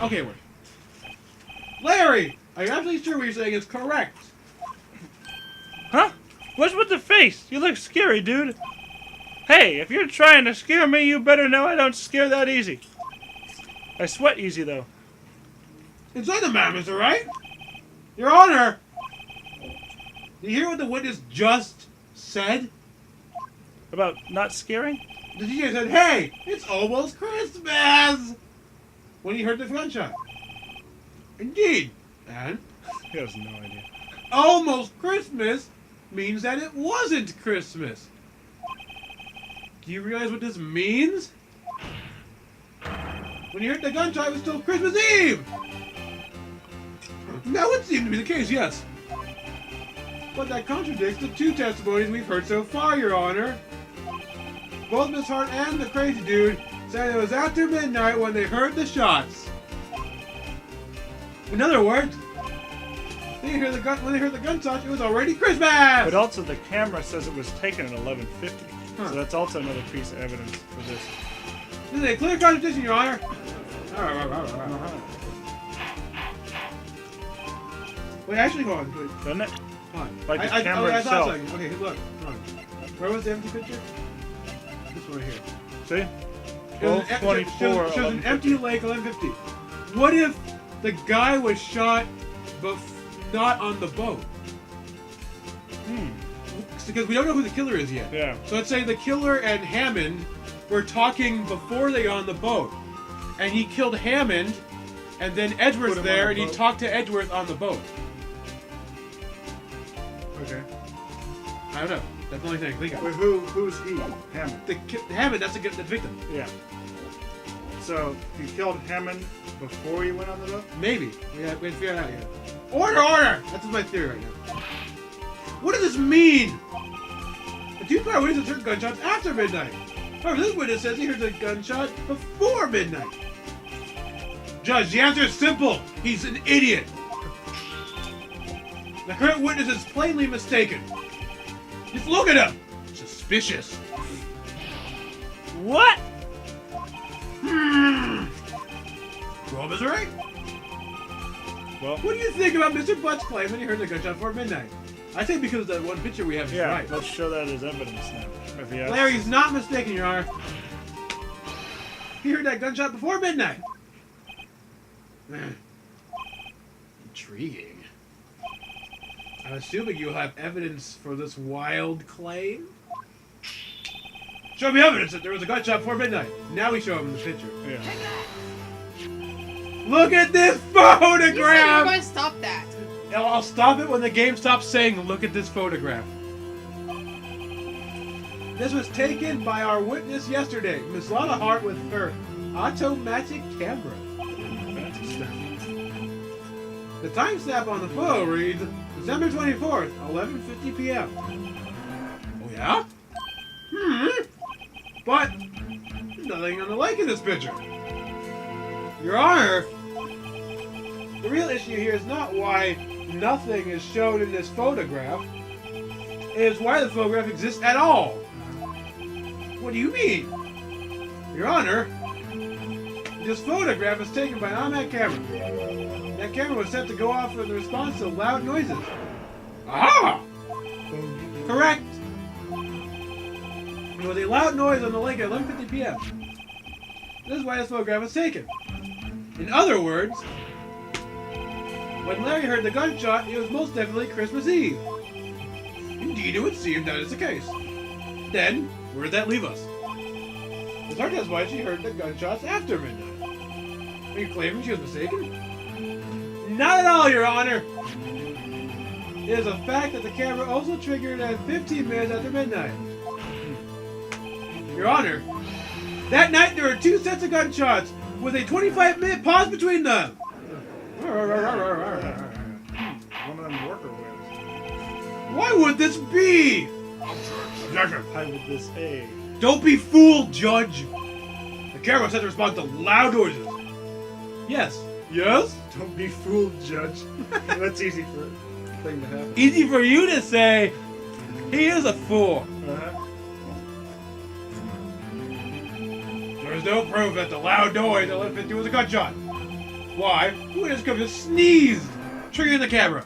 Okay, wait. Larry, are you absolutely sure what you're saying is correct? Huh? What's with the face? You look scary, dude. Hey, if you're trying to scare me, you better know I don't scare that easy. I sweat easy, though. Inside the man, Mr. Wright. Your Honor. Did you hear what the witness just said? About not scaring? The DJ said, "Hey, it's almost Christmas!" when he heard the gunshot. Indeed. And He has no idea. almost Christmas means that it wasn't Christmas. Do you realize what this means? When you heard the gunshot, it was still Christmas Eve! That would seem to be the case, yes. But that contradicts the two testimonies we've heard so far, Your Honor. Both Miss Hart and the crazy dude said it was after midnight when they heard the shots. In other words, when they heard the gunshots, it was already Christmas! But also the camera says it was taken at 11:50. So that's also another piece of evidence for this. This is a clear contradiction, Your Honor. Wait, actually, hold on. Wait. Doesn't it? Hold on. Like the camera I saw itself. something. Okay, look. Hold on. Where was the empty picture? This one right here. See? Shows 12:24. shows an empty lake, 11:50. What if the guy was shot, but not on the boat? Because we don't know who the killer is yet. Yeah. So let's say the killer and Hammond were talking before they got on the boat, and he killed Hammond, and then Edgeworth's Put him there, on and the he boat. talked to Edgeworth on the boat. Okay. I don't know. That's the only thing I can think of. Wait, who's he? Hammond. Hammond, that's the victim. Yeah. So he killed Hammond before he went on the boat? Maybe. We have to figure it out yet. Order! That's my theory right now. What does this mean? The two prior witnesses heard gunshots after midnight. However, this witness says he heard a gunshot before midnight. Judge, the answer is simple. He's an idiot. The current witness is plainly mistaken. Just look at him. Suspicious. What? Well, Mr. Wright, Well, what do you think about Mr. Butt's claim when he heard the gunshot before midnight? I say because of that one picture we have is yeah, right. let's show that as evidence now. If he has... Larry's not mistaken, Your Honor. He heard that gunshot before midnight. Intriguing. I'm assuming you'll have evidence for this wild claim? Show me evidence that there was a gunshot before midnight. Now we show him the picture. Yeah. Look at this You said you were photograph! going to stop that. I'll stop it when the game stops saying, look at this photograph. This was taken by our witness yesterday, Miss Lana Hart, with her automatic camera. The timestamp on the photo reads December 24th, 11:50 p.m. Oh yeah? But there's nothing on the lake in this picture. Your Honor, the real issue here is not why nothing is shown in this photograph. It is why the photograph exists at all. What do you mean? Your Honor, this photograph was taken by an automatic camera. That camera was set to go off in response to loud noises. Aha! Correct. There was a loud noise on the lake at 11:50 p.m. This is why this photograph was taken. In other words, when Larry heard the gunshot, it was most definitely Christmas Eve. Indeed, it would seem that is the case. Then, where did that leave us? Miss Hart testified why she heard the gunshots after midnight. Are you claiming she was mistaken? Not at all, Your Honor. It is a fact that the camera also triggered at 15 minutes after midnight. Your Honor, that night there were two sets of gunshots with a 25-minute pause between them. One of them worker wins. Why would this be? Why would this A? Don't be fooled, Judge. The camera was set to respond to loud noises. Yes. Yes? Don't be fooled, Judge. That's easy for a thing to happen. Easy for you to say. He is a fool. There is no proof that the loud noise at 11:50 was a gunshot. Why? Witness could have sneezed, triggering the camera.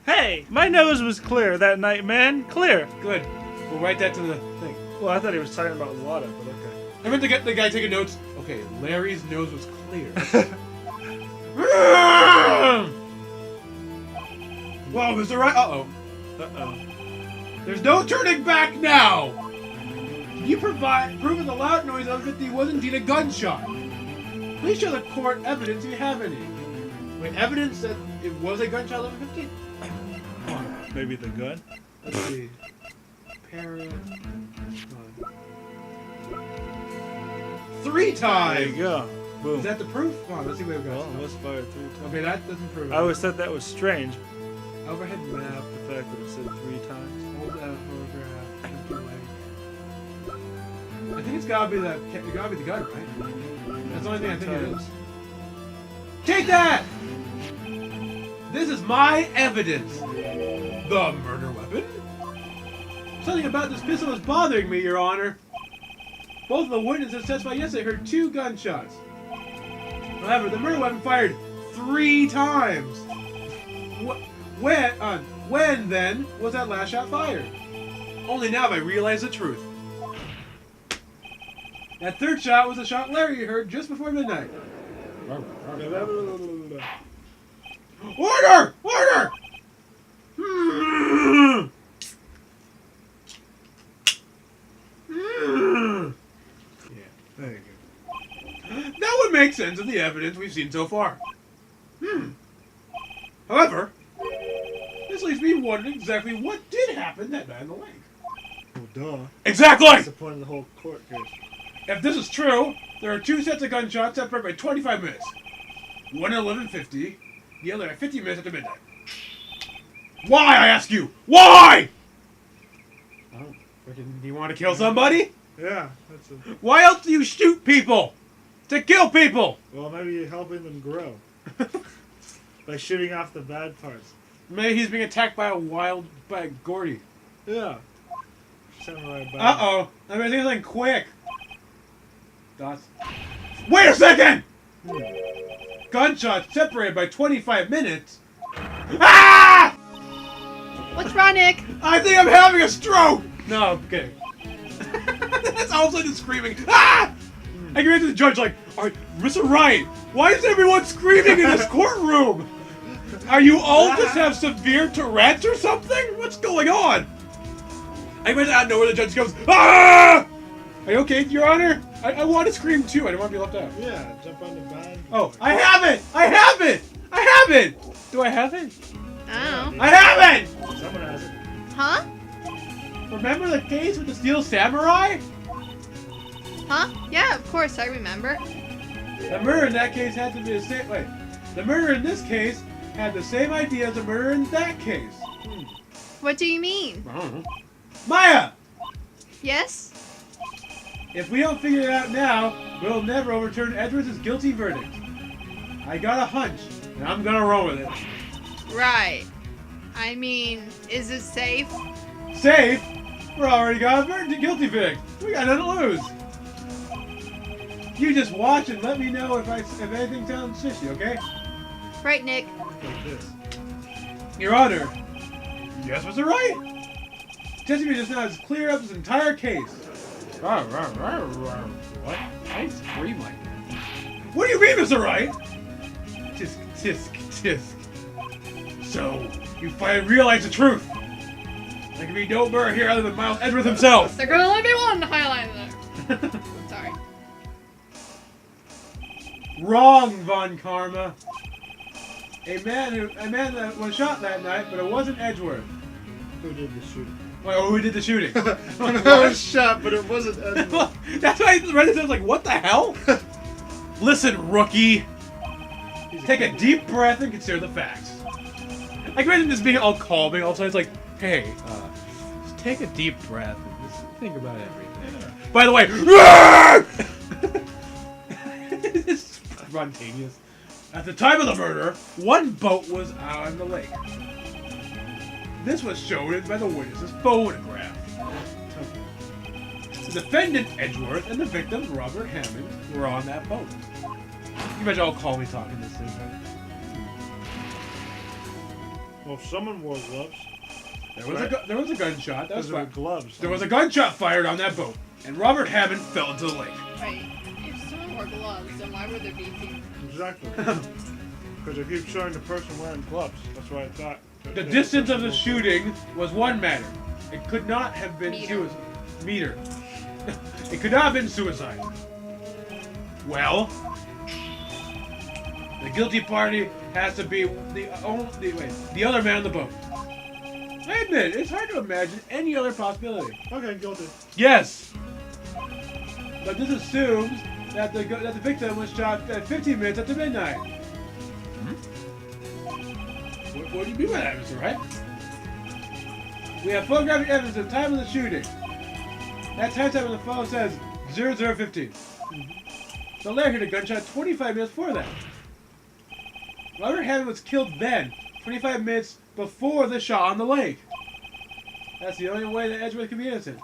Hey, my nose was clear that night, man. Clear. Good. We'll write that to the thing. Well, I thought he was talking about water, but okay. I meant to get the guy taking notes. Okay, Larry's nose was clear. Whoa, Mr. Wright. Uh-oh. Uh-oh. There's no turning back now! Can you prove that the loud noise of it was indeed a gunshot? Please show the court evidence if you have any. Wait, evidence that it was a gunshot 11:15? Come on. Maybe the gun? Let's see. Parent. 3 times! There you go. Boom. Is that the proof? Come on, let's see what we've got. Well, it was fired 3 times. Okay, that doesn't prove it. I always thought that was strange. Overhead map. The fact that it said 3 times. Hold that photograph. I think it's gotta be the gun, right? That's the only thing I think it is. Take that! This is my evidence. The murder weapon? Something about this pistol is bothering me, Your Honor. Both of the witnesses testified yesterday heard 2 gunshots. However, the murder weapon fired 3 times. When then was that last shot fired? Only now have I realized the truth. That 3rd shot was the shot Larry heard just before midnight. Order! Order! Yeah, there you go. That would make sense of the evidence we've seen so far. However, this leaves me wondering exactly what did happen that night in the lake. Well, duh. Exactly! That's the point of the whole court case. If this is true, there are 2 sets of gunshots separated by 25 minutes. One at 11:50, the other at 50 minutes after midnight. Why, I ask you? Why? Oh, freaking, do you want to kill somebody? Yeah, that's a... Why else do you shoot people? To kill people! Well, maybe you're helping them grow. By shooting off the bad parts. Maybe he's being attacked by by Gordy. Yeah. Samurai bad. Uh-oh. I mean, think something quick. Dots. Wait a second! Gunshots separated by 25 minutes. Ah! What's wrong, Nick? I think I'm having a stroke! No, I'm kidding. That's all of a sudden screaming. Ah! I can to the judge like, Mr. Wright, why is everyone screaming in this courtroom? Are you all just have severe Tourette's or something? What's going on? I went out of nowhere, the judge goes, ah! Are you okay, Your Honor? I want to scream too. I don't want to be left out. Yeah, jump on the van. Oh, I have it! I have it! I have it! Do I have it? Oh. I have it! Someone has it. Huh? Remember the case with the Steel Samurai? Huh? Yeah, of course, I remember. The murder in that case had to be the same. Wait. The murder in this case had the same idea as the murder in that case. What do you mean? I don't know. Maya! Yes? If we don't figure it out now, we'll never overturn Edwards' guilty verdict. I got a hunch, and I'm gonna roll with it. Right. I mean, is it safe? Safe? We're already got a guilty verdict. We got nothing to lose. You just watch and let me know if anything sounds fishy, okay? Right, Nick. Like this. Your Honor. Yes, Mr. Wright. Testimony just now has cleared up this entire case. What? I scream like that. What do you mean, Mr. Wright? Tisk, tisk, tisk. So, you finally realize the truth. There can be no murder here other than Miles Edwards himself. There can only be one Highlander. Sorry. Wrong, Von Karma. A man that was shot that night, but it wasn't Edgeworth. Who did the shooting? Well, who did the shooting? I was shot, but it wasn't Edward. That's why I read it. I was like, what the hell? Listen, rookie. Take a deep breath and consider the facts. I can imagine this being all calming. All of a sudden, it's like, hey, just take a deep breath and just think about everything. Yeah. By the way, it's spontaneous. At the time of the murder, one boat was out on the lake. This was shown by the witness's photograph. The defendant, Edgeworth, and the victim, Robert Hammond, were on that boat. You imagine how calmly talking this thing, right? Well, if someone wore gloves. There was a gunshot. That was Those are fine. gloves. There was a gunshot fired on that boat, and Robert Hammond fell into the lake. Right. If someone wore gloves, then why would there be people? Exactly. Because I keep showing the person wearing gloves. That's why I thought. The distance of the shooting was one matter. It could not have been suicide. Meter. It could not have been suicide. Well, the guilty party has to be the other man on the boat. I admit, it's hard to imagine any other possibility. Okay, guilty. Yes, but this assumes that the victim was shot at 15 minutes after midnight. What do you mean by that, Mr. Wright? We have photographic evidence of the time of the shooting. That timestamp on the phone says 00:15. So Larry heard a gunshot 25 minutes before that. Robert Hammond was killed then, 25 minutes before the shot on the lake. That's the only way that Edgeworth can be innocent.